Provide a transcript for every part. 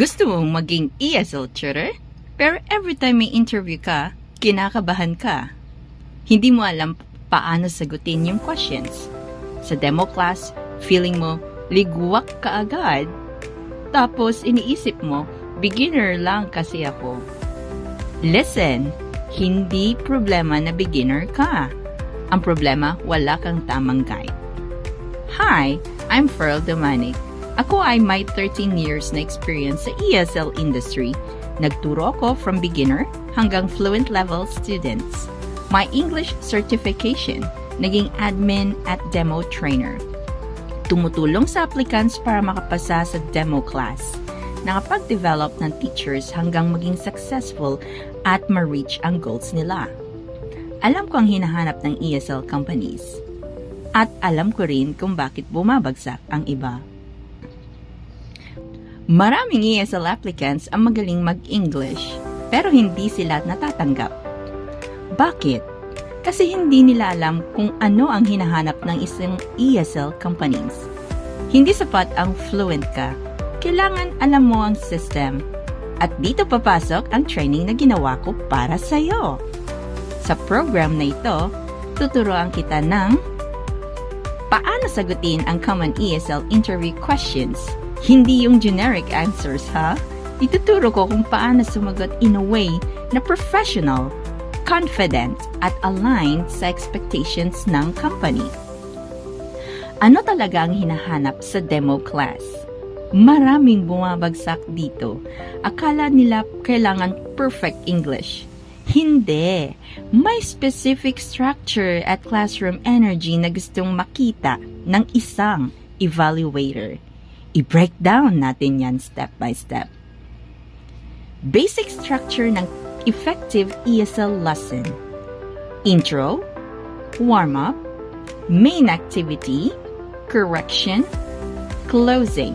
Gusto mong maging ESL tutor? Pero every time may interview ka, kinakabahan ka. Hindi mo alam paano sagutin yung questions. Sa demo class, feeling mo ligwak ka agad. Tapos iniisip mo, beginner lang kasi ako. Listen, hindi problema na beginner ka. Ang problema, wala kang tamang guide. Hi, I'm Ferl Domanic. Ako ay may 13 years na experience sa ESL industry. Nagturo ako from beginner hanggang fluent level students. My English certification, naging admin at demo trainer. Tumutulong sa applicants para makapasa sa demo class. Nakapag-develop ng teachers hanggang maging successful at ma-reach ang goals nila. Alam ko ang hinahanap ng ESL companies. At alam ko rin kung bakit bumabagsak ang iba. Maraming ESL applicants ang magaling mag-English, pero hindi sila natatanggap. Bakit? Kasi hindi nila alam kung ano ang hinahanap ng isang ESL companies. Hindi sapat ang fluent ka. Kailangan alam mo ang system. At dito papasok ang training na ginawa ko para sa'yo. Sa program na ito, tuturuan kita ng paano sagutin ang common ESL interview questions. Hindi yung generic answers, ha? Ituturo ko kung paano sumagot in a way na professional, confident, at aligned sa expectations ng company. Ano talaga ang hinahanap sa demo class? Maraming bumabagsak dito. Akala nila kailangan perfect English. Hindi. May specific structure at classroom energy na gustong makita ng isang evaluator. I-break down natin yan step by step. Basic structure ng effective ESL lesson. Intro, warm-up, main activity, correction, closing.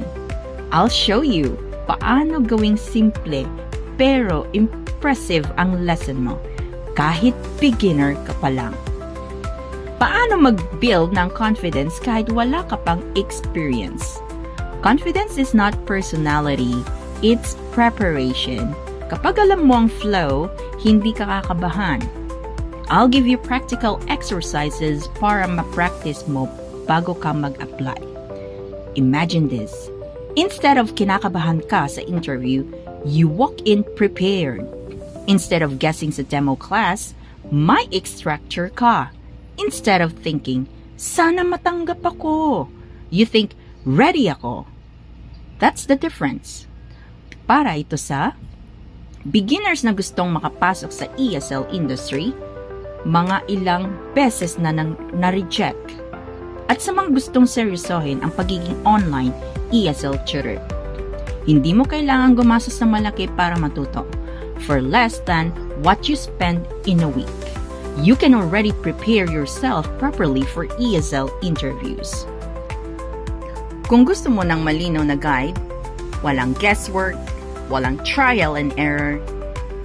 I'll show you paano gawing simple pero impressive ang lesson mo kahit beginner ka pa lang. Paano mag-build ng confidence kahit wala ka pang experience? Confidence is not personality, it's preparation. Kapag alam mo ang flow, hindi ka kakabahan. I'll give you practical exercises para ma-practice mo bago ka mag-apply. Imagine this. Instead of kinakabahan ka sa interview, you walk in prepared. Instead of guessing sa demo class, may structure ka. Instead of thinking, sana matanggap ako, you think, ready ako. That's the difference. Para ito sa beginners na gustong makapasok sa ESL industry, mga ilang beses na na-reject. At sa mga gustong seryosohin ang pagiging online ESL tutor. Hindi mo kailangan gumastos ng malaki para matuto. For less than what you spend in a week, you can already prepare yourself properly for ESL interviews. Kung gusto mo ng malinaw na guide, walang guesswork, walang trial and error,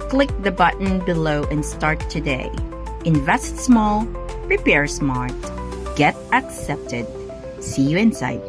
click the button below and start today. Invest small, prepare smart, get accepted. See you inside.